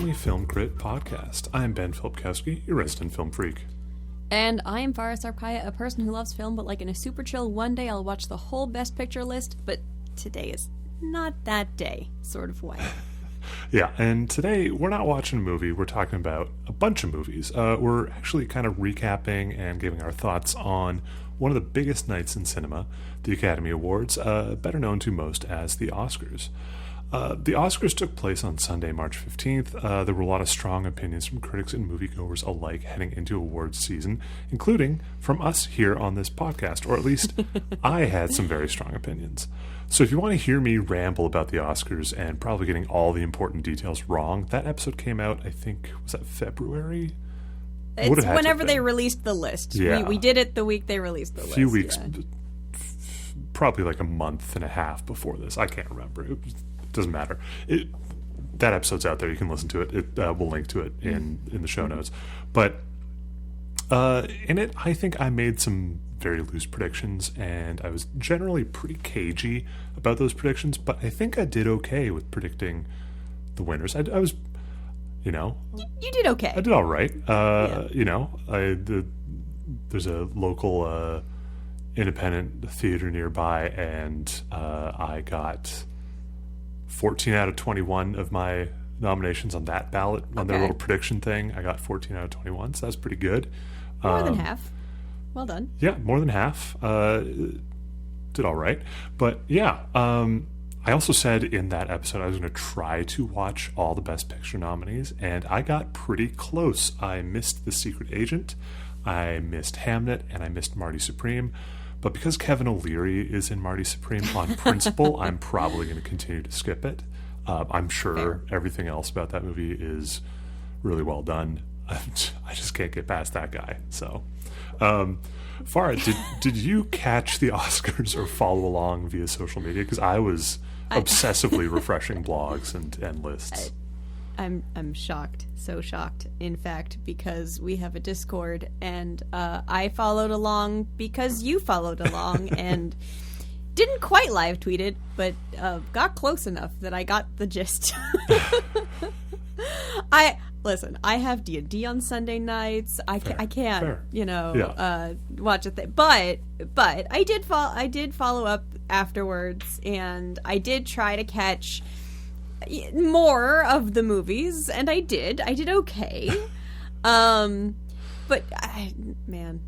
Family Film Crit Podcast. I'm Ben Filipkowski, your resident film freak. And I'm Farrah Sarpkaya, a person who loves film, but like in a super chill one day I'll watch the whole Best Picture list, but today is not that day sort of way. Yeah, and today we're not watching a movie, we're talking about a bunch of movies. We're actually kind of recapping and giving our thoughts on one of the biggest nights in cinema, the Academy Awards, better known to most as the Oscars. The Oscars took place on Sunday, March 15th. There were a lot of strong opinions from critics and moviegoers alike heading into awards season, including from us here on this podcast, or at least I had some very strong opinions. So if you want to hear me ramble about the Oscars and probably getting all the important details wrong, that episode came out, I think, was that February? It's whenever they released the list. Yeah. We did it the week they released the list. A few weeks, yeah. Probably like a month and a half before this. I can't remember. It doesn't matter. That episode's out there. You can listen to it. We'll link to it in the show notes. But in it, I think I made some very loose predictions, and I was generally pretty cagey about those predictions, but I think I did okay with predicting the winners. I was, You did okay. I did all right. Yeah. There's a local independent theater nearby, and I got 14 out of 21 of my nominations on that ballot, on their little prediction thing. I got 14 out of 21, so that's pretty good. More than half. Well done. Yeah, more than half. Did all right. But yeah, I also said in that episode I was going to try to watch all the Best Picture nominees, and I got pretty close. I missed The Secret Agent, I missed Hamnet, and I missed Marty Supreme. But because Kevin O'Leary is in Marty Supreme on principle, I'm probably going to continue to skip it. I'm sure everything else about that movie is really well done. I just can't get past that guy. So, Farrah, did you catch the Oscars or follow along via social media? Because I was obsessively refreshing blogs and lists. I'm shocked, so shocked, in fact, because we have a Discord, and I followed along because you followed along, and didn't quite live tweet it, but got close enough that I got the gist. I have D&D on Sunday nights. I can't, watch a thing. But I did follow up afterwards, and I did try to catch more of the movies, and I did okay. But man,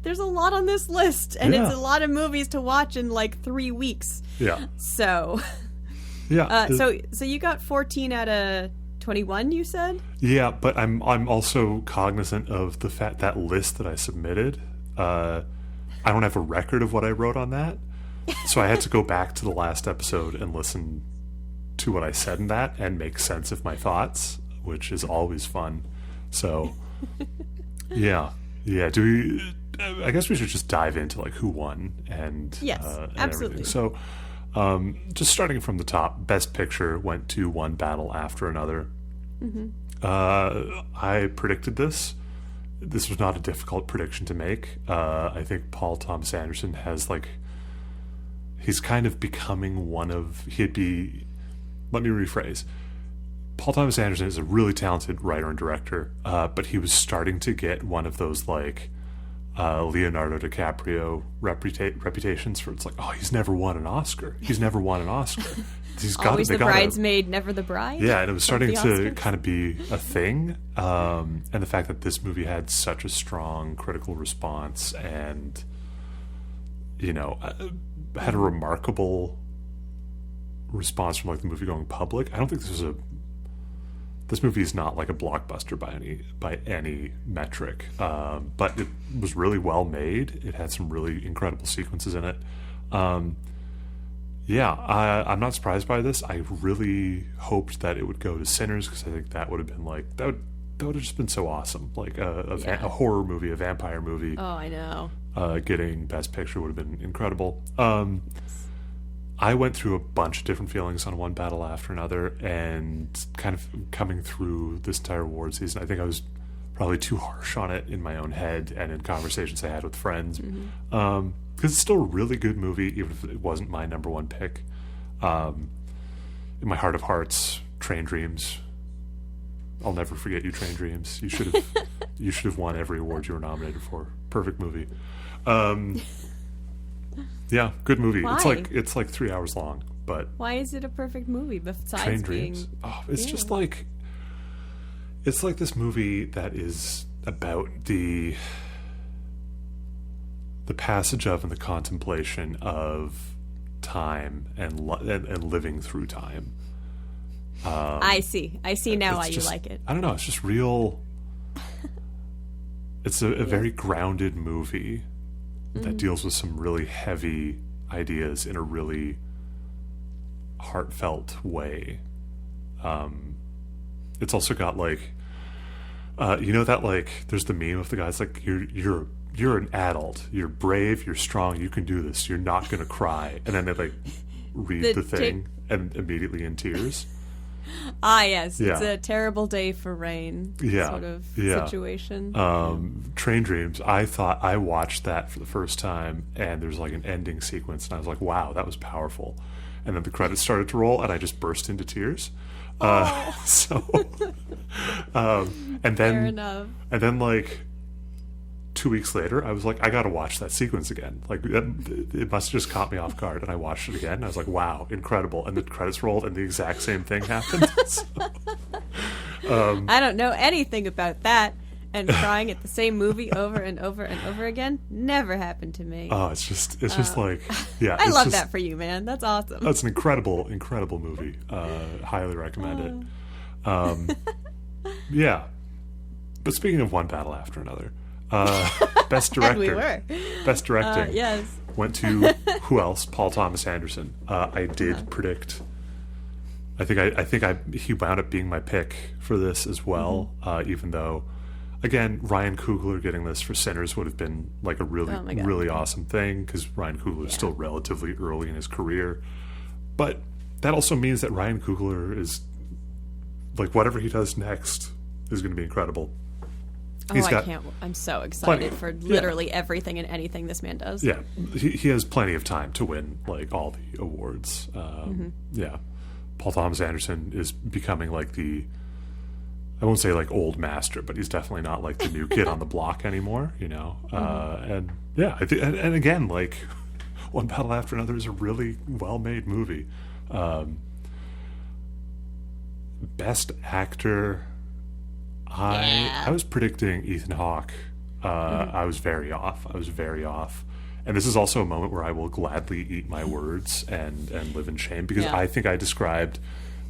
there's a lot on this list, and it's a lot of movies to watch in like 3 weeks. Yeah. So yeah. So you got 14 out of 21, you said? Yeah, but I'm also cognizant of the fact that list that I submitted. I don't have a record of what I wrote on that, so I had to go back to the last episode and listen to what I said in that and make sense of my thoughts, which is always fun. So, yeah. Do we? I guess we should just dive into like who won and yes, and absolutely. Everything. So, just starting from the top, Best Picture went to One Battle After Another. Mm-hmm. I predicted this. This was not a difficult prediction to make. I think Paul Thomas Anderson has he's kind of becoming let me rephrase. Paul Thomas Anderson is a really talented writer and director, but he was starting to get one of those Leonardo DiCaprio reputations for it's he's never won an Oscar. He's never won an Oscar. He's always the bridesmaid, never the bride. Yeah, and it was starting to kind of be a thing. And the fact that this movie had such a strong critical response and, had a remarkable response from the movie going public. I don't think this movie is not like a blockbuster by any metric, but it was really well made. It had some really incredible sequences in it. I'm not surprised by this. I really hoped that it would go to Sinners, because I think that would have been that would have just been so awesome. A horror movie, a vampire movie. Oh, I know. Getting Best Picture would have been incredible. I went through a bunch of different feelings on One Battle After Another, and kind of coming through this entire award season, I think I was probably too harsh on it in my own head and in conversations I had with friends. Mm-hmm. Because it's still a really good movie, even if it wasn't my number one pick. In my heart of hearts, Train Dreams I'll never forget you, Train Dreams. You should have won every award you were nominated for. Perfect movie. Yeah, good movie. Why? It's like 3 hours long, but why is it a perfect movie besides Train being? Dreams. Oh, it's just like it's like this movie that is about the passage of and the contemplation of time and living through time. I see now why you like it. I don't know. It's just real. It's a very grounded movie that deals with some really heavy ideas in a really heartfelt way. It's also got like, that like, there's the meme of the guys like, you're an adult, you're brave, you're strong, you can do this, you're not gonna cry, and then they like read the thing and immediately in tears. Yes, it's a terrible day for rain sort of situation. Train Dreams, I watched that for the first time, and there's like an ending sequence, and I was like, wow, that was powerful. And then the credits started to roll, and I just burst into tears. And then Fair enough. And then like 2 weeks later, I was like, I gotta watch that sequence again. Like, it must have just caught me off guard, and I watched it again, and I was like, wow, incredible. And the credits rolled, and the exact same thing happened. I don't know anything about that, and crying at the same movie over and over and over again never happened to me. Oh, it's just like, yeah. I love that for you, man. That's awesome. That's an incredible movie. Highly recommend it. Yeah. But speaking of one battle after another, best director. And we were. Best directing. Yes. Went to who else? Paul Thomas Anderson. I did predict. I think he wound up being my pick for this as well. Even though, again, Ryan Coogler getting this for Sinners would have been like a really awesome thing, because Ryan Coogler is still relatively early in his career. But that also means that Ryan Coogler is like, whatever he does next is going to be incredible. I can't. I'm so excited for literally everything and anything this man does. Yeah, he has plenty of time to win like all the awards. Yeah, Paul Thomas Anderson is becoming like I won't say like old master, but he's definitely not like the new kid on the block anymore. And yeah, and again, like One Battle After Another is a really well-made movie. Best actor. I was predicting Ethan Hawke. I was very off. And this is also a moment where I will gladly eat my words and live in shame, because I think I described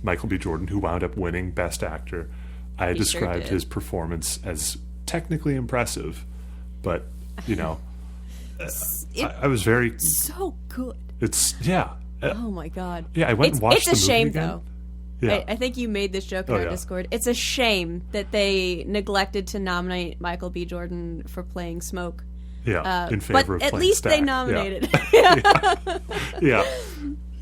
Michael B. Jordan, who wound up winning Best Actor. I described his performance as technically impressive, but I was very so good. Oh my god. Yeah, I went and watched the movie. It's a shame again. though. Yeah. I think you made this joke in our Discord. It's a shame that they neglected to nominate Michael B. Jordan for playing Smoke. Yeah, in favor of at playing least Stack. they nominated. Yeah.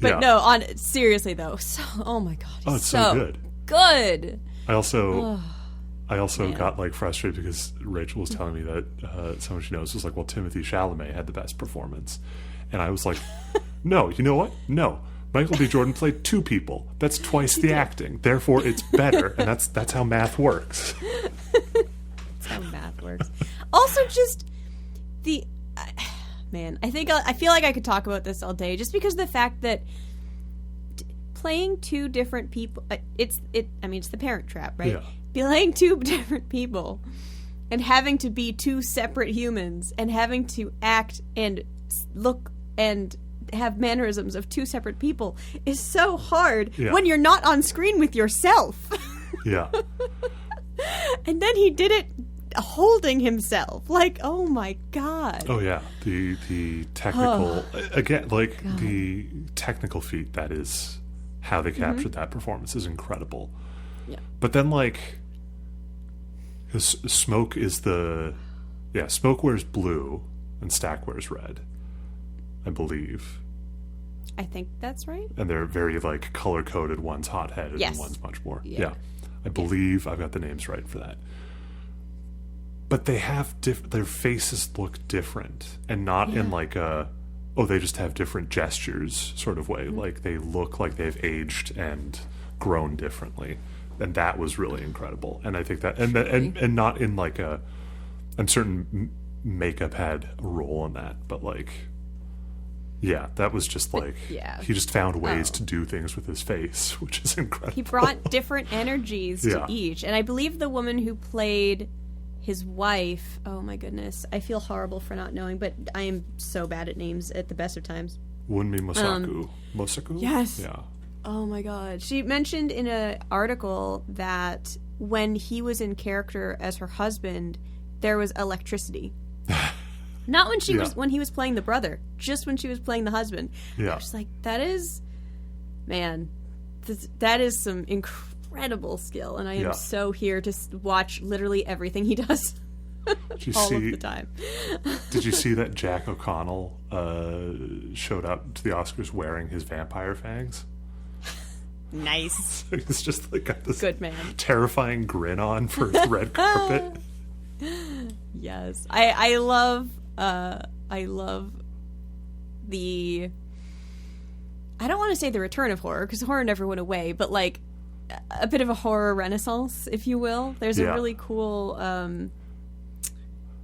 But no, seriously though. Oh my god, it's so good. Good. I also got like frustrated because Rachel was telling me that someone she knows was like, well, Timothée Chalamet had the best performance, and I was like, no, you know what? No. Michael B. Jordan played two people. That's twice the acting. Therefore, it's better, and that's how math works. That's how math works. Also, just man, I feel like I could talk about this all day, just because of the fact that playing two different people. It's the Parent Trap, right? Yeah. Playing two different people, and having to be two separate humans, and having to act and look and have mannerisms of two separate people is so hard when you're not on screen with yourself. Yeah. And then he did it holding himself. Like, oh my god. Oh yeah. The technical again, like the technical feat that is how they captured that performance is incredible. Yeah. But then like, because Smoke is Smoke wears blue and Stack wears red, I believe. I think that's right. And they're very like color coded. One's hot headed and one's much more. Yeah. I believe I've got the names right for that. But they have their faces look different, and not in like they just have different gestures sort of way. Like they look like they've aged and grown differently. and that was really incredible. And I think that and not in like I'm certain makeup had a role in that, but like, yeah, that was just like, he just found ways to do things with his face, which is incredible. He brought different energies to each. And I believe the woman who played his wife, oh my goodness, I feel horrible for not knowing, but I am so bad at names at the best of times. Wunmi Mosaku. Mosaku? Yes. Yeah. Oh my god. She mentioned in an article that when he was in character as her husband, there was electricity. Not when when he was playing the brother, just when she was playing the husband. Yeah. I was like, that is some incredible skill, and I am so here to watch literally everything he does of the time. Did you see that Jack O'Connell showed up to the Oscars wearing his vampire fangs? Nice. He's just like got this good man, terrifying grin on for the red carpet. Yes, I love the. I don't want to say the return of horror, because horror never went away, but like a bit of a horror renaissance, if you will. There's a really cool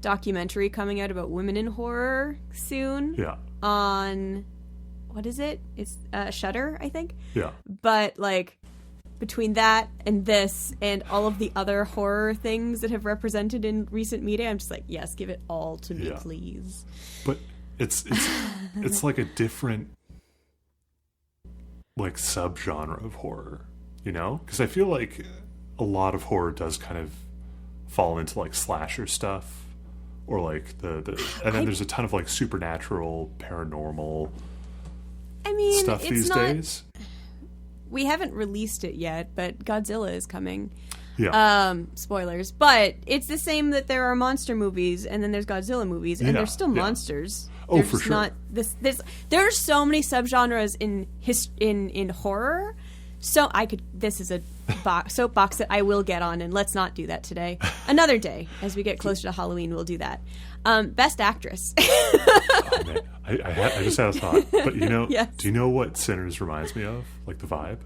documentary coming out about women in horror soon. Yeah. On what is it? It's Shudder, I think. Yeah. But like between that and this and all of the other horror things that have represented in recent media, I'm just like, yes, give it all to me, please. But it's like a different like subgenre of horror, you know? Because I feel like a lot of horror does kind of fall into like slasher stuff, or like and then there's a ton of like supernatural, paranormal stuff these days. We haven't released it yet, but Godzilla is coming. Yeah. Spoilers. But it's the same that there are monster movies and then there's Godzilla movies, and they're still monsters. Oh, for sure. Not this. There are so many subgenres in horror. So this is a soapbox that I will get on, and let's not do that today. Another day, as we get closer to Halloween, we'll do that. Best actress. Oh, man. I just had a thought, but you know, do you know what Sinners reminds me of? Like the vibe?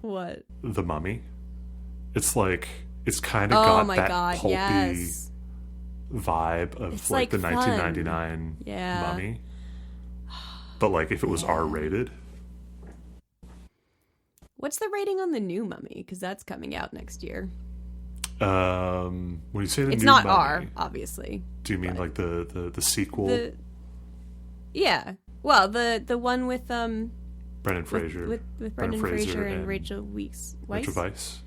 What? The Mummy. It's like, it's kind of got that pulpy vibe of it's like the fun. 1999 Mummy. But like if it was R-rated. What's the rating on the new Mummy? Because that's coming out next year. When you say it's new not Mummy, R, obviously. Do you mean like the sequel? Yeah. Well, the one with Brendan Fraser, with Brendan Fraser and Rachel Weisz. Rachel Weisz.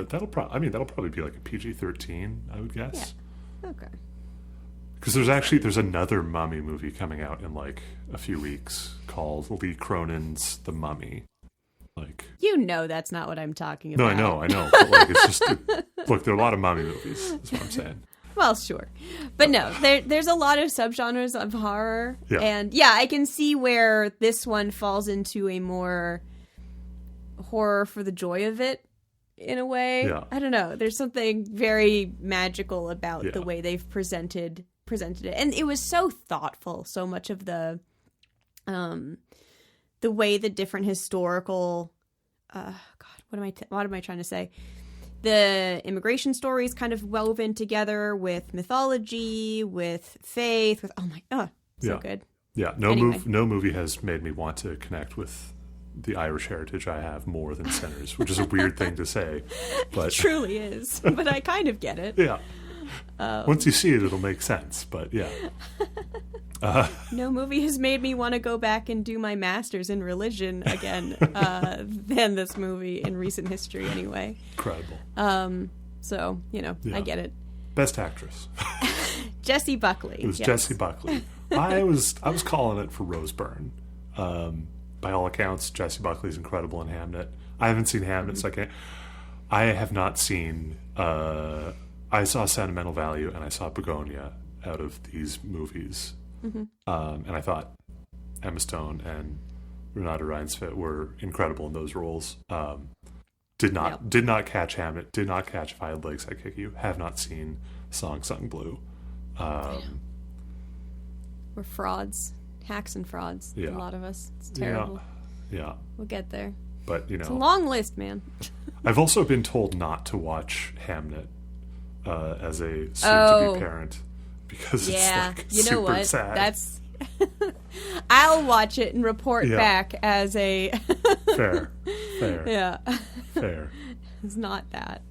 That'll probably be like a PG-13, I would guess. Yeah. Okay. Because there's another Mummy movie coming out in like a few weeks called Lee Cronin's The Mummy. Like, you know, that's not what I'm talking about. No, I know. But like, it's just look, there are a lot of Mummy movies. That's what I'm saying. Well, sure. But no, there's a lot of subgenres of horror. Yeah. And I can see where this one falls into a more horror for the joy of it, in a way. Yeah. I don't know. There's something very magical about the way they've presented it. And it was so thoughtful, so much of the way the different historical what am I trying to say? The immigration stories kind of woven together with mythology, with faith, with so good. Yeah, no movie has made me want to connect with the Irish heritage I have more than Sinners, which is a weird thing to say, but it truly is. But I kind of get it. Yeah. Once you see it, it'll make sense. But yeah. No movie has made me want to go back and do my master's in religion again than this movie in recent history, anyway. Incredible. So, I get it. Best actress. Jessie Buckley. It was Jessie Buckley. I was calling it for Rose Byrne. By all accounts, Jessie Buckley's incredible in Hamnet. I haven't seen Hamnet, so I can't. I have not seen. I saw Sentimental Value and I saw Begonia out of these movies. Mm-hmm. And I thought Emma Stone and Renata Reinsve were incredible in those roles. Did not catch Hamnet. Did not catch If I Had Legs, I'd Kick You. Have not seen Song Sung Blue. We're frauds. Hacks and frauds. A lot of us. It's terrible. Yeah. We'll get there. But, it's a long list, man. I've also been told not to watch Hamnet as a soon-to-be parent because it's like super sad. That's I'll watch it and report back as a fair. Yeah, fair. It's not that.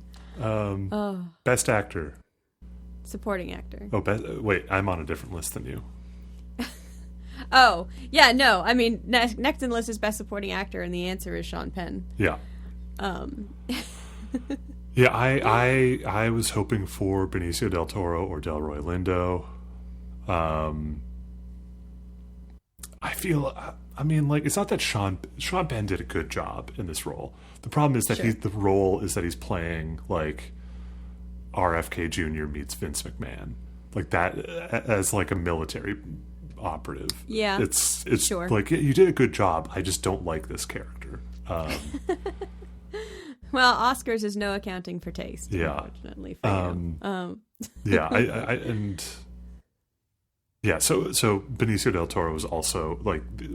Best actor, supporting actor. Oh, wait, I'm on a different list than you. Oh, yeah, no. I mean, next in the list is best supporting actor, and the answer is Sean Penn. Yeah. Yeah, I was hoping for Benicio del Toro or Delroy Lindo. I feel, I mean, like, it's not that Sean Penn did a good job in this role. The problem is that the role is that he's playing, like, RFK Jr. meets Vince McMahon. Like, that, as, like, a military operative. Yeah. It's like, you did a good job. I just don't like this character. Well, Oscars is no accounting for taste. Yeah. Unfortunately for you. So Benicio del Toro was also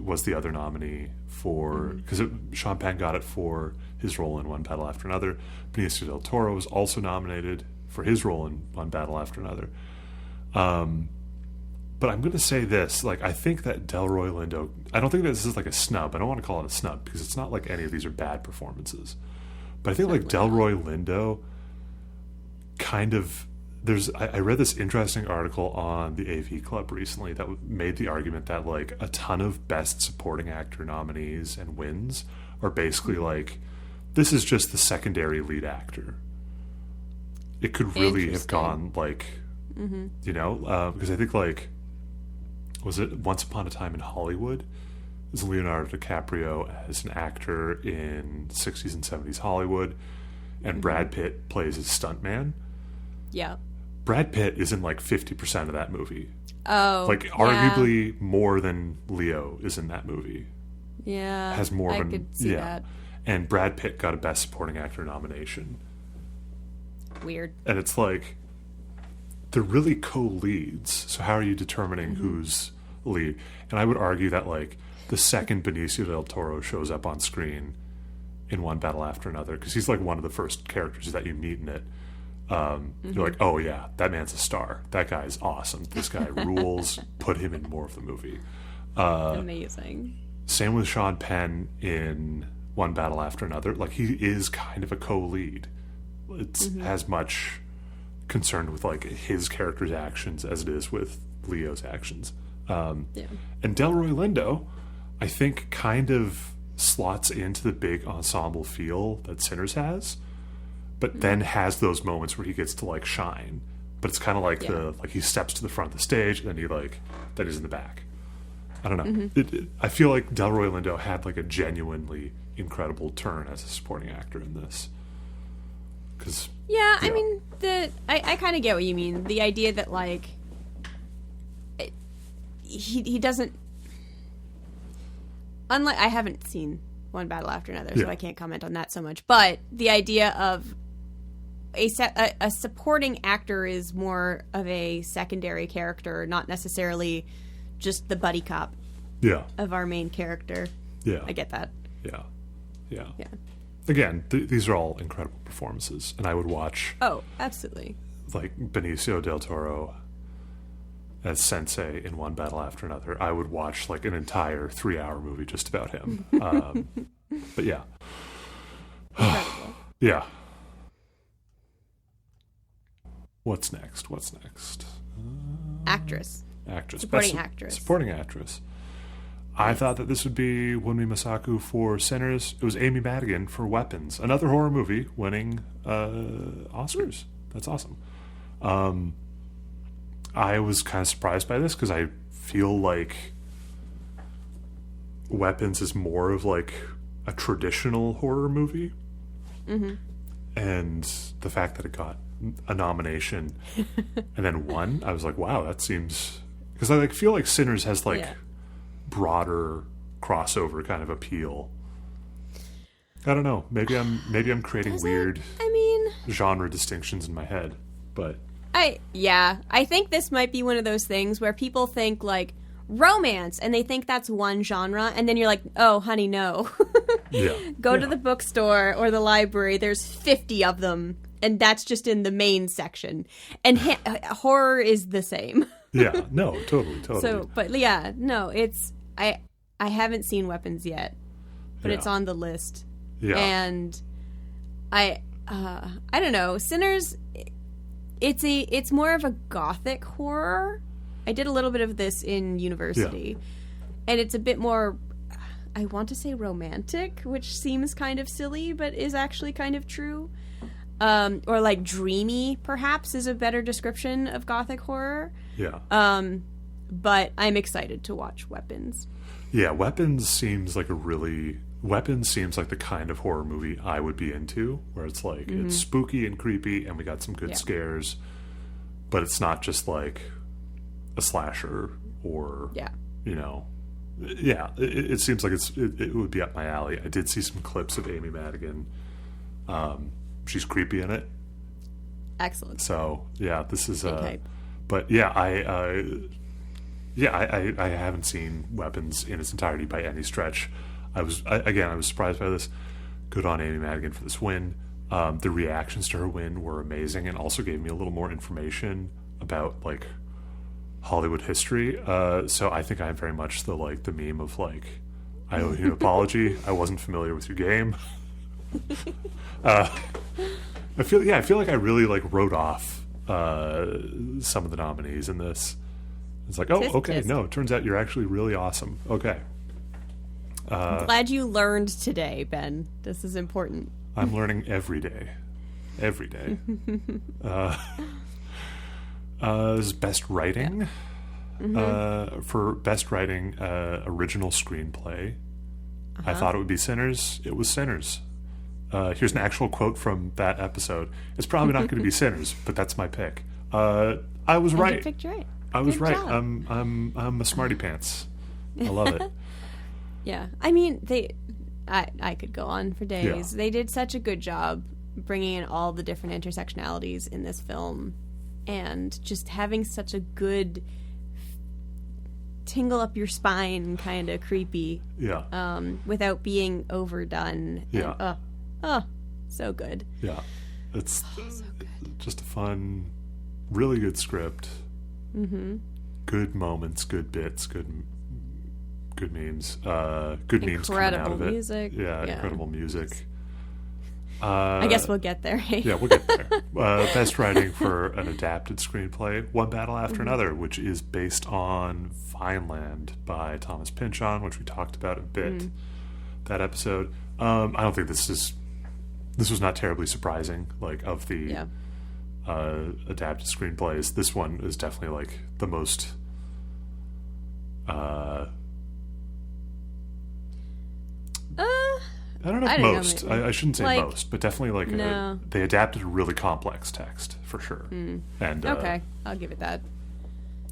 was the other nominee for, because Sean Penn got it for his role in One Battle After Another. Benicio del Toro was also nominated for his role in One Battle After Another. But I'm going to say this, like, I think that Delroy Lindo, I don't think that this is like a snub. I don't want to call it a snub because it's not like any of these are bad performances. But I think like Delroy Lindo kind of, I read this interesting article on the AV Club recently that made the argument that like a ton of best supporting actor nominees and wins are basically like, this is just the secondary lead actor. It could really have gone like, because I think like, was it Once Upon a Time in Hollywood? Is Leonardo DiCaprio as an actor in 60s and 70s Hollywood, and Brad Pitt plays his stuntman. Yeah. Brad Pitt is in like 50% of that movie. Oh, like arguably more than Leo is in that movie. Yeah, has more of I could see that. And Brad Pitt got a Best Supporting Actor nomination. Weird. And it's like, they're really co-leads. So how are you determining who's lead? And I would argue that like the second Benicio del Toro shows up on screen in One Battle After Another, because he's like one of the first characters that you meet in it, you're like, oh yeah, that man's a star. That guy's awesome. This guy rules. Put him in more of the movie. Amazing. Same with Sean Penn in One Battle After Another. Like, he is kind of a co-lead. It's as much concerned with like his character's actions as it is with Leo's actions. And Delroy Lindo, I think, kind of slots into the big ensemble feel that Sinners has, but then has those moments where he gets to like shine. But it's kind of like he steps to the front of the stage and then then he's in the back. I don't know. I feel like Delroy Lindo had like a genuinely incredible turn as a supporting actor in this. I mean, I kind of get what you mean. The idea that like he doesn't. Unlike, I haven't seen One Battle After Another, so I can't comment on that so much. But the idea of a supporting actor is more of a secondary character, not necessarily just the buddy cop of our main character. Yeah. I get that. Yeah. Again, these are all incredible performances, and I would watch... Oh, absolutely. Like, Benicio del Toro as Sensei in One Battle After Another. I would watch, like, an entire 3-hour movie just about him. But yeah. Incredible. Yeah. What's next? Actress. Supporting actress. I thought that this would be Wunmi Masaku for Sinners. It was Amy Madigan for Weapons. Another horror movie winning Oscars. That's awesome. I was kind of surprised by this because I feel like Weapons is more of like a traditional horror movie. And the fact that it got a nomination and then won, I was like, wow, that seems... Because I feel like Sinners has broader crossover kind of appeal. I don't know. Maybe I'm creating weird genre distinctions in my head, but I think this might be one of those things where people think like, romance, and they think that's one genre, and then you're like, oh, honey, no. Go to the bookstore or the library. There's 50 of them, and that's just in the main section. And horror is the same. No, totally. So, but yeah, no, it's I haven't seen Weapons yet, but it's on the list. And I don't know, Sinners. It's more of a gothic horror. I did a little bit of this in university, and it's a bit more, I want to say romantic, which seems kind of silly, but is actually kind of true. Or like dreamy, perhaps, is a better description of gothic horror. But I'm excited to watch Weapons. Weapons seems like the kind of horror movie I would be into, where it's like, it's spooky and creepy, and we got some good scares, but it's not just like a slasher or, it seems like it would be up my alley. I did see some clips of Amy Madigan. She's creepy in it. Excellent. So, this is, but I haven't seen Weapons in its entirety by any stretch. I was surprised by this. Good on Amy Madigan for this win. The reactions to her win were amazing, and also gave me a little more information about like Hollywood history. So I think I'm very much the meme of like, I owe you an apology. I wasn't familiar with your game. I feel like I really like wrote off some of the nominees in this. It's like, tisk. No, it turns out you're actually really awesome. Okay. I'm glad you learned today, Ben. This is important. I'm learning every day. Every day. This is Best Writing. For Best Writing Original Screenplay, I thought it would be Sinners. It was Sinners. Here's an actual quote from that episode. It's probably not going to be Sinners, but that's my pick. I was right. You picked right. I was right. I'm a smarty pants. I love it. Yeah, I mean, I could go on for days. They did such a good job bringing in all the different intersectionalities in this film, and just having such a good tingle up your spine kind of creepy. Without being overdone. So good. It's just a fun, really good script. Good moments, good bits, good memes, good memes coming out of it. Music. Incredible music. I guess we'll get there. We'll get there. Best writing for an adapted screenplay, One Battle After Another, which is based on Vineland by Thomas Pynchon, which we talked about a bit that episode. I don't think this was not terribly surprising. Like, of the adapted screenplays, this one is definitely like the most I don't know if most. I shouldn't say like, most, but definitely like they adapted a really complex text for sure. And okay, I'll give it that.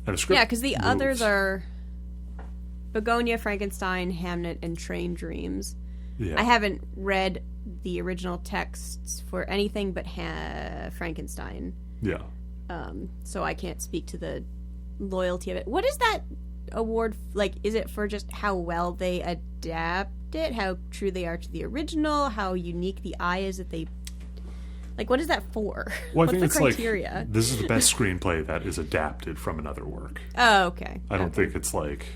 And a script because the others are Begonia, Frankenstein, Hamnet, and Train Dreams. I haven't read the original texts for anything but Frankenstein. So I can't speak to the loyalty of it. What is that award like? Is it for just how well they adapt it, how true they are to the original, how unique the eye is that they like? What is that for? Well, what's think the it's criteria? Like this is the best screenplay that is adapted from another work. Oh, okay. I don't think it's like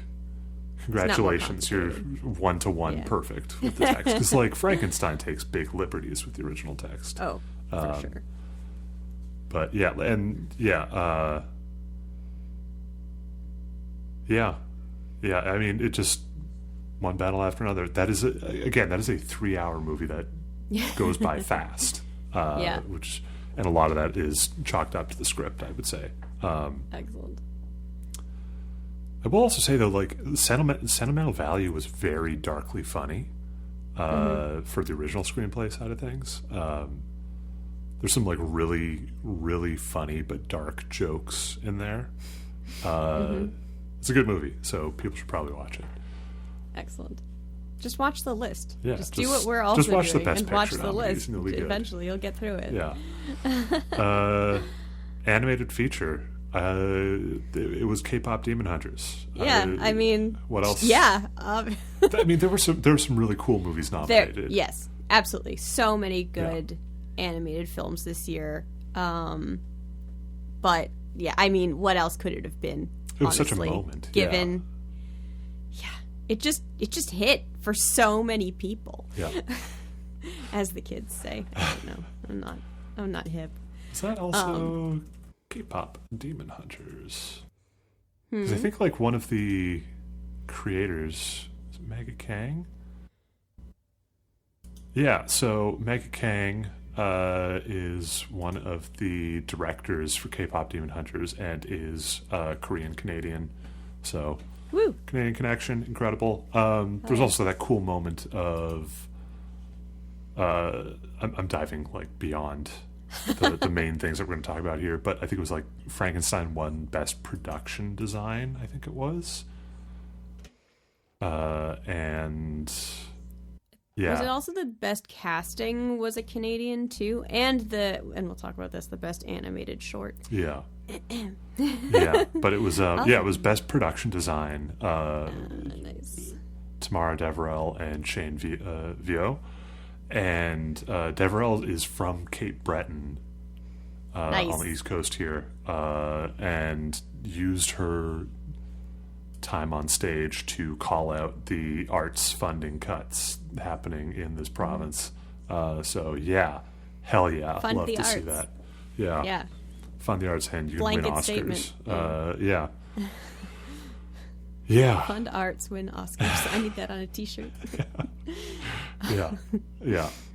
congratulations, you're 1-to-1 perfect with the text, because like Frankenstein takes big liberties with the original text. For sure. But I mean, it just one battle after another. That is a 3-hour movie that goes by fast. Which, and a lot of that is chalked up to the script, I would say. Excellent. I will also say though, like sentimental value was very darkly funny for the original screenplay side of things. There's some like really, really funny but dark jokes in there. It's a good movie, so people should probably watch it. Excellent. Just watch the list. Yeah, just do what we're also just watch doing the best and watch picture the nominees, list. and you'll be good. Eventually, you'll get through it. Yeah. Animated feature, It was K-pop Demon Hunters. Yeah, I mean, what else? Yeah, I mean, there were some really cool movies nominated. Yes, absolutely. So many good animated films this year. But yeah, I mean, what else could it have been? It was such a moment. Given, it just hit for so many people. Yeah, as the kids say. I don't know. I'm not hip. Is that also K-pop Demon Hunters? Because I think like one of the creators is it Mega Kang. Yeah, so Mega Kang is one of the directors for K-pop Demon Hunters and is Korean Canadian. So woo. Canadian connection, incredible. There's also that cool moment of I'm diving like beyond the main things that we're going to talk about here, but I think it was like Frankenstein won Best Production Design, I think it was. And yeah. Was it also the best casting was a Canadian too? And we'll talk about this, the best animated short. Yeah. Yeah, but it was it was Best Production Design. Nice. Tamara Deverell and Shane Vio. And Deverell is from Cape Breton nice. On the East Coast here, and used her time on stage to call out the arts funding cuts happening in this province. So yeah, hell yeah, fund love the to arts. See that. Yeah, fund the arts, and you can win Oscars. Statement. Yeah. Yeah. Fund arts, win Oscars. I need that on a t-shirt. Yeah.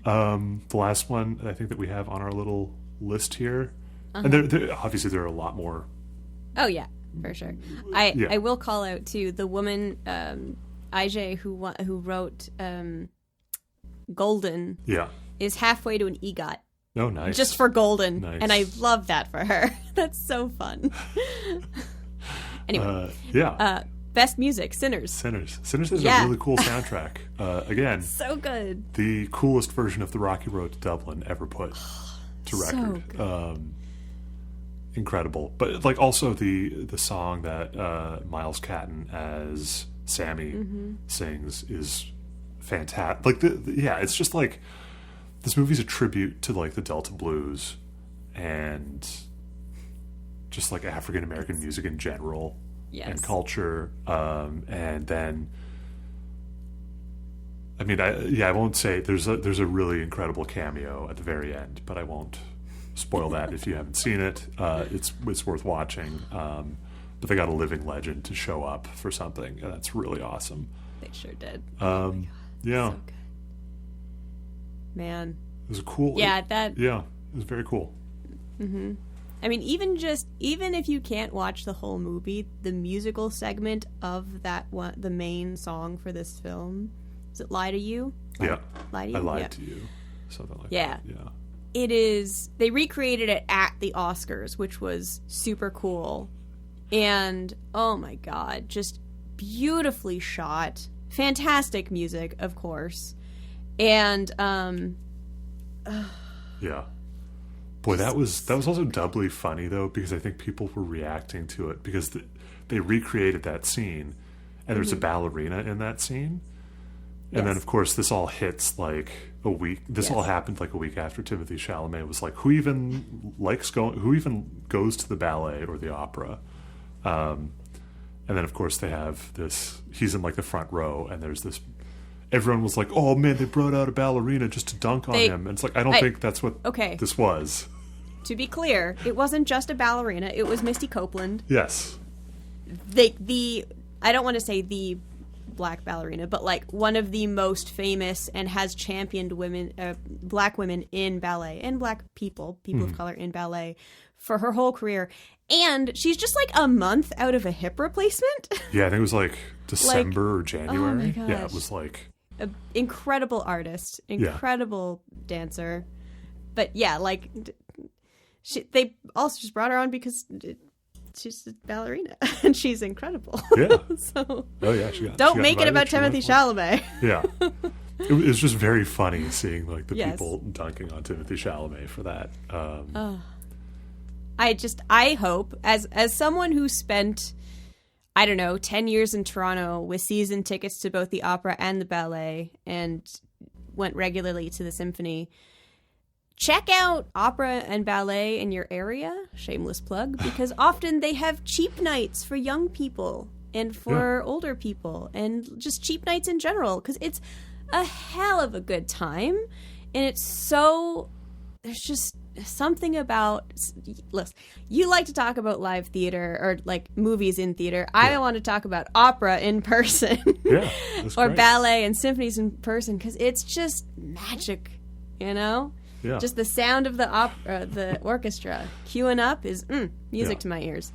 The last one I think that we have on our little list here, and there obviously there are a lot more. Oh yeah, for sure. I will call out to the woman IJ who wrote Golden. Yeah. Is halfway to an EGOT. Oh, nice. Just for Golden. Nice. And I love that for her. That's so fun. Anyway. Best music, Sinners. Sinners is a really cool soundtrack. Again, so good. The coolest version of the Rocky Road to Dublin ever put to record. So incredible. But like also the song that Miles Catton as Sammy sings is fantastic. Like it's just like this movie's a tribute to like the Delta blues and just like African American music in general. Yes. And culture, and then, I mean, I won't say there's a really incredible cameo at the very end, but I won't spoil that if you haven't seen it. It's worth watching, but they got a living legend to show up for something, and that's really awesome. They sure did. Yeah, so good. Man, it was a cool. Yeah, it was very cool. Mm-hmm. I mean, even if you can't watch the whole movie, the musical segment of that one, the main song for this film, is it "Lie to You"? Yeah, "Lie to You." I lied to you. Something like that. Yeah. It is. They recreated it at the Oscars, which was super cool, and oh my god, just beautifully shot, fantastic music, of course, and yeah. Boy, that was also doubly funny though, because I think people were reacting to it because they recreated that scene, and there's a ballerina in that scene, and then of course this all hits like a week. This all happened like a week after Timothée Chalamet was like, who even goes to the ballet or the opera, and then of course they have this. He's in like the front row, and there's this. Everyone was like, "Oh man, they brought out a ballerina just to dunk on him." And it's like, I don't think that's what this was. To be clear, it wasn't just a ballerina; it was Misty Copeland. Yes. I don't want to say the black ballerina, but like one of the most famous and has championed black women in ballet and black people of color in ballet for her whole career. And she's just like a month out of a hip replacement. Yeah, I think it was like December or January. Oh my gosh. Yeah, it was like an incredible artist, incredible dancer. But yeah, like they also just brought her on because she's a ballerina and she's incredible. Yeah. So she don't make it about Timothée Chalamet. Yeah. It was just very funny seeing like the people dunking on Timothée Chalamet for that. I hope, as someone who spent, I don't know, 10 years in Toronto with season tickets to both the opera and the ballet and went regularly to the symphony, check out opera and ballet in your area, shameless plug, because often they have cheap nights for young people and for older people and just cheap nights in general, because it's a hell of a good time. And it's so, there's just something about, listen, you like to talk about live theater or like movies in theater. I want to talk about opera in person or great. Ballet and symphonies in person, because it's just magic, you know? Yeah. Just the sound of the orchestra queuing up is music to my ears.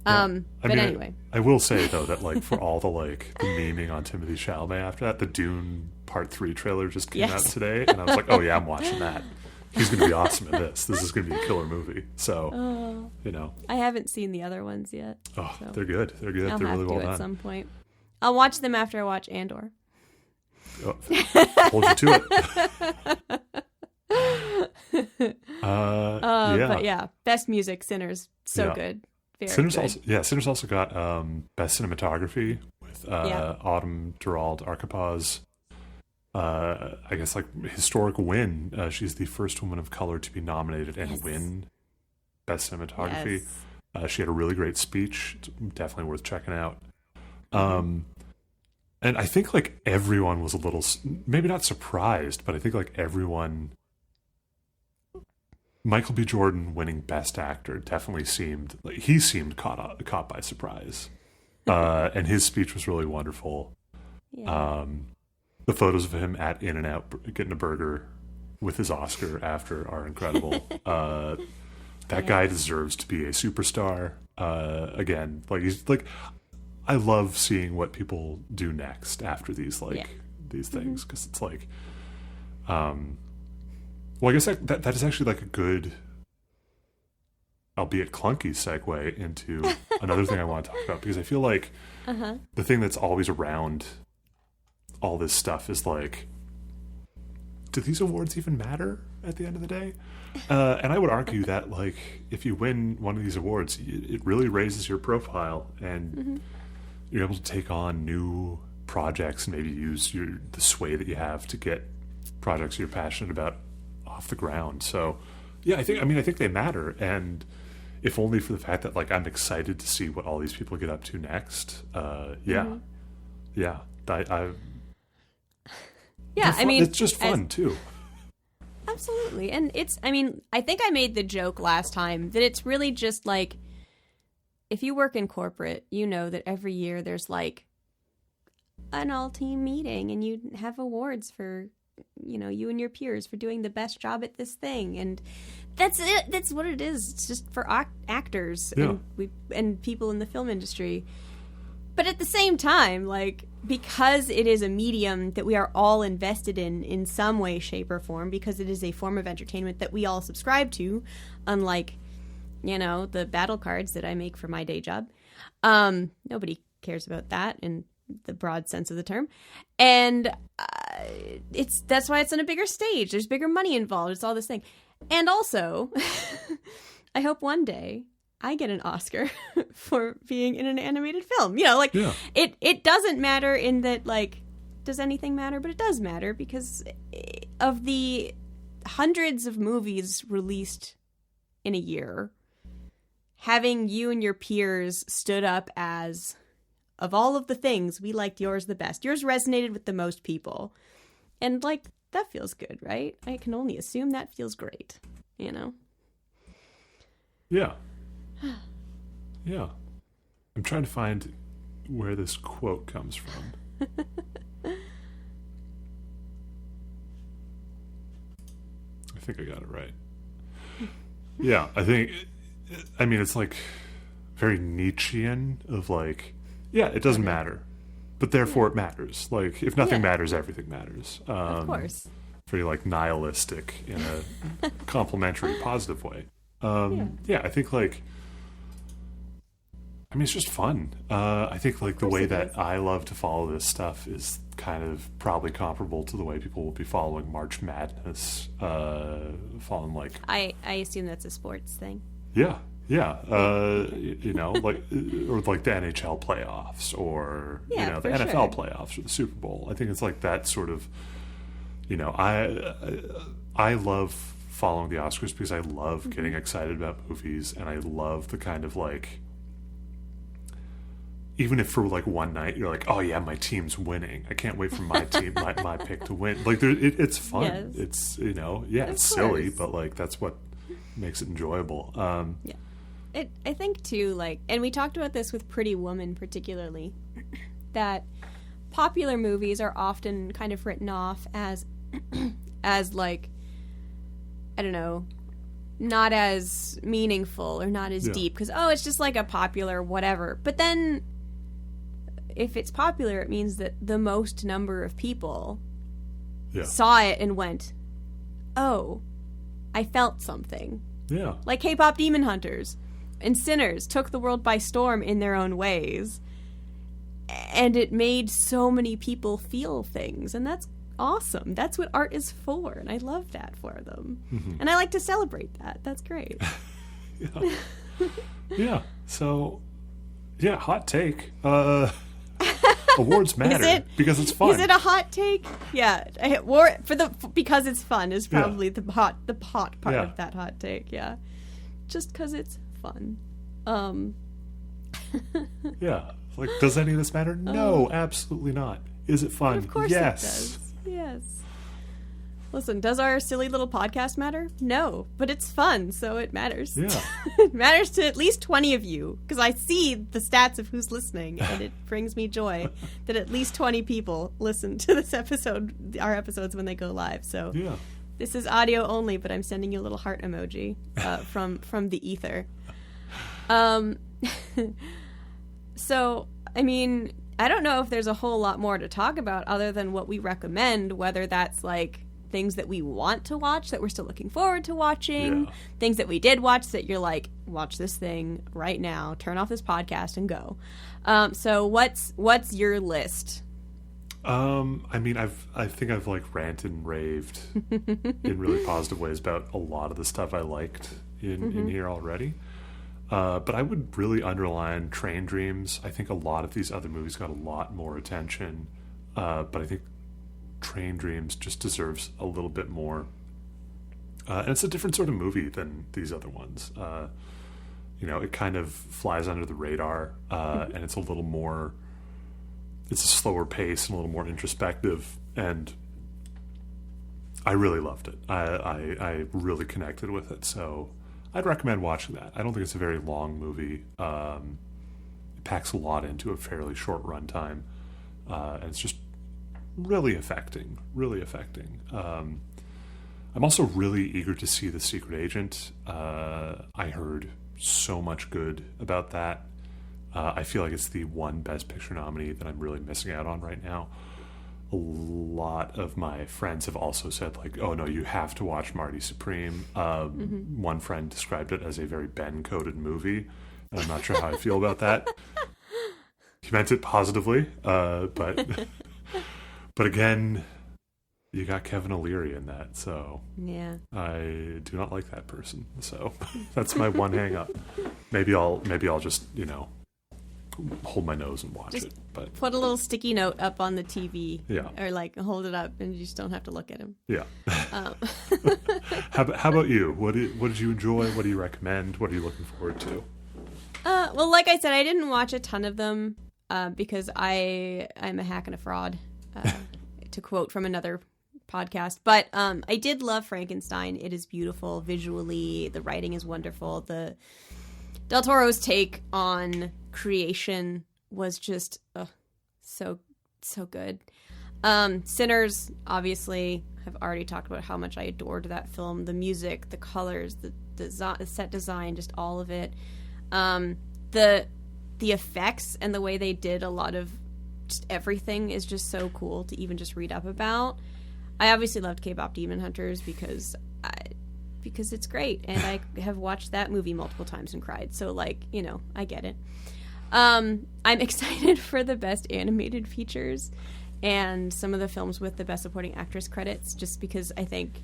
But anyway, I will say though that like for all the like the memeing on Timothée Chalamet after that, the Dune Part 3 trailer just came out today, and I was like, oh yeah, I'm watching that. He's going to be awesome in this. This is going to be a killer movie. So, you know, I haven't seen the other ones yet. Oh, so. They're good. They're good. I'll they're have really to well done. At some point, I'll watch them after I watch Andor. Oh, hold you to it. But yeah, best music, Sinners, so good. Very Sinners good. Sinners also got best cinematography with Autumn Gerald Arkapa's I guess like historic win. She's the first woman of color to be nominated and win best cinematography. She had a really great speech. It's definitely worth checking out. And I think like everyone was a little, maybe not surprised, but I think like everyone, Michael B. Jordan winning Best Actor definitely seemed like he seemed caught by surprise, and his speech was really wonderful. The photos of him at In-N-Out getting a burger with his Oscar after are incredible. That guy deserves to be a superstar. Again, like he's like, I love seeing what people do next after these these things, because it's like, well, I guess that is actually like a good, albeit clunky, segue into another thing I want to talk about, because I feel like the thing that's always around all this stuff is like, do these awards even matter at the end of the day? And I would argue that like if you win one of these awards, it really raises your profile, and you're able to take on new projects and maybe use the sway that you have to get projects you're passionate about off the ground. So yeah, I think they matter, and if only for the fact that like I'm excited to see what all these people get up to next. It's just fun too. Absolutely. And I think I made the joke last time that it's really just like, if you work in corporate, you know that every year there's like an all-team meeting and you have awards for, you know, you and your peers for doing the best job at this thing. And that's it. That's what it is. It's just for actors and people in the film industry. But at the same time, like, because it is a medium that we are all invested in some way, shape, or form, because it is a form of entertainment that we all subscribe to, unlike, you know, the battle cards that I make for my day job. Nobody cares about that in the broad sense of the term. And that's why it's on a bigger stage. There's bigger money involved. It's all this thing. And also, I hope one day I get an Oscar for being in an animated film. You know, like, it doesn't matter in that, like, does anything matter? But it does matter, because of the hundreds of movies released in a year, having you and your peers stood up as, of all of the things, we liked yours the best. Yours resonated with the most people. And, like, that feels good, right? I can only assume that feels great, you know? Yeah. Yeah. I'm trying to find where this quote comes from. I think I got it right. Yeah, it's like very Nietzschean of like, yeah, it doesn't matter, but therefore it matters. Like, if nothing matters, everything matters. Of course. Very like nihilistic in a complimentary, positive way. I think like, it's just fun. I think like the way that I love to follow this stuff is kind of probably comparable to the way people will be following March Madness. Following like, I assume that's a sports thing. Yeah, Yeah, like or like the NHL playoffs, or the NFL playoffs, or the Super Bowl. I think it's like that sort of. I love following the Oscars because I love getting excited about movies, and I love the kind of like. Even if for like one night you're like, oh yeah, my team's winning. I can't wait for my team, my pick to win. Like it's fun. Yes. It's it's silly, but like that's what makes it enjoyable. I think too, like, and we talked about this with Pretty Woman particularly, that popular movies are often kind of written off as like, I don't know, not as meaningful or not as deep because it's just like a popular whatever. But then if it's popular, it means that the most number of people saw it and went, oh, I felt something. Yeah. Like K-pop Demon Hunters and Sinners took the world by storm in their own ways. And it made so many people feel things. And that's awesome. That's what art is for. And I love that for them. Mm-hmm. And I like to celebrate that. That's great. Yeah. So, hot take. Awards matter because it's fun. Is it a hot take? Yeah. Because it's fun is probably the hot part of that hot take. Yeah. Just because it's fun. Yeah. Like, does any of this matter? No, absolutely not. Is it fun? Of course it does. Yes. Listen, does our silly little podcast matter? No, but it's fun, so it matters. Yeah. It matters to at least 20 of you, because I see the stats of who's listening, and it brings me joy that at least 20 people listen to this episode, our episodes when they go live. So this is audio only, but I'm sending you a little heart emoji from the ether. So, I mean, I don't know if there's a whole lot more to talk about other than what we recommend, whether that's like things that we want to watch that we're still looking forward to watching, things that we did watch that you're like, watch this thing right now, turn off this podcast and go. So what's your list? I mean, I think I've like ranted and raved in really positive ways about a lot of the stuff I liked in here already. But I would really underline Train Dreams. I think a lot of these other movies got a lot more attention, but I think Train Dreams just deserves a little bit more. And it's a different sort of movie than these other ones. It kind of flies under the radar, and it's a little more... It's a slower pace and a little more introspective, and I really loved it. I really connected with it, so... I'd recommend watching that. I don't think it's a very long movie. It packs a lot into a fairly short runtime, and it's just really affecting. I'm also really eager to see The Secret Agent. I heard so much good about that. I feel like it's the one Best Picture nominee that I'm really missing out on right now. A lot of my friends have also said, like, oh, no, you have to watch Marty Supreme. One friend described it as a very Ben-coded movie, and I'm not sure how I feel about that. He meant it positively, but again, you got Kevin O'Leary in that, so I do not like that person. So that's my one hang-up. Maybe I'll just, hold my nose and watch it. But put a little sticky note up on the TV, or like hold it up, and you just don't have to look at him. Yeah. How about you? What did you enjoy? What do you recommend? What are you looking forward to? Well, like I said, I didn't watch a ton of them because I'm a hack and a fraud, to quote from another podcast. But I did love Frankenstein. It is beautiful visually. The writing is wonderful. The Del Toro's take on creation was just so good. Sinners, obviously, I've already talked about how much I adored that film. The music, the colors, the set design, just all of it. The effects and the way they did a lot of just everything is just so cool to even just read up about. I obviously loved K-pop Demon Hunters because it's great, and I have watched that movie multiple times and cried. So, like, I get it. I'm excited for the Best Animated Features and some of the films with the Best Supporting Actress credits, just because I think,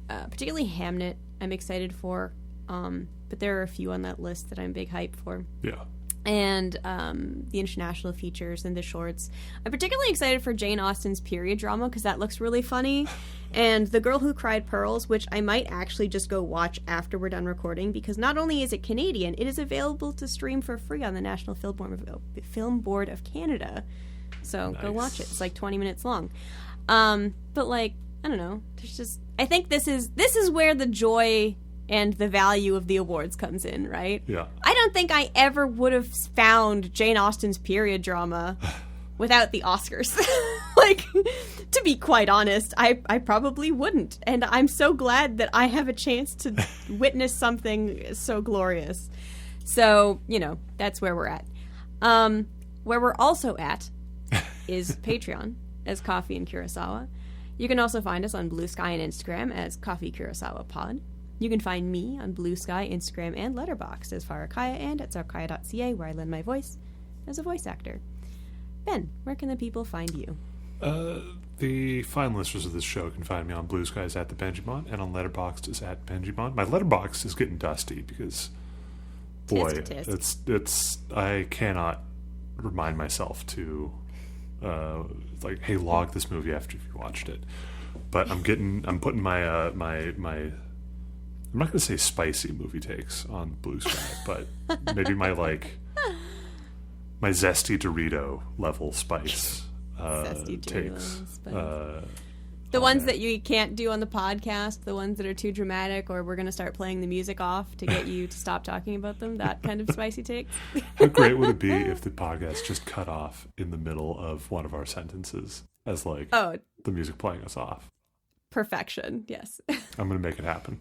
particularly Hamnet, I'm excited for. But there are a few on that list that I'm big hype for. Yeah. And the international features and the shorts. I'm particularly excited for Jane Austen's period drama because that looks really funny. And The Girl Who Cried Pearls, which I might actually just go watch after we're done recording, because not only is it Canadian, it is available to stream for free on the National Film Board of Canada. So nice. Go watch it. It's like 20 minutes long. But like, I don't know. There's just, I think this is where the joy and the value of the awards comes in, right? Yeah. I don't think I ever would have found Jane Austen's period drama without the Oscars. Like, to be quite honest, I probably wouldn't. And I'm so glad that I have a chance to witness something so glorious. So, you know, that's where we're at. Where we're also at is Patreon as Coffee and Kurosawa. You can also find us on Blue Sky and Instagram as Coffee Kurosawa Pod. You can find me on Blue Sky, Instagram, and Letterboxd as Farrah Sarpkaya and at sarpkaya.ca, where I lend my voice as a voice actor. Ben, where can the people find you? The fine listeners of this show can find me on Blue Skies at the Benjimon, and on Letterboxd is at Benjimon. My Letterboxd is getting dusty because, boy, it's I cannot remind myself to like, hey, log this movie after you watched it. But I'm putting my I'm not going to say spicy movie takes on Blue Sky, but maybe my zesty Dorito level spice takes. The ones that you can't do on the podcast, the ones that are too dramatic, or we're going to start playing the music off to get you to stop talking about them, that kind of spicy takes. How great would it be if the podcast just cut off in the middle of one of our sentences as the music playing us off? Perfection, yes. I'm going to make it happen.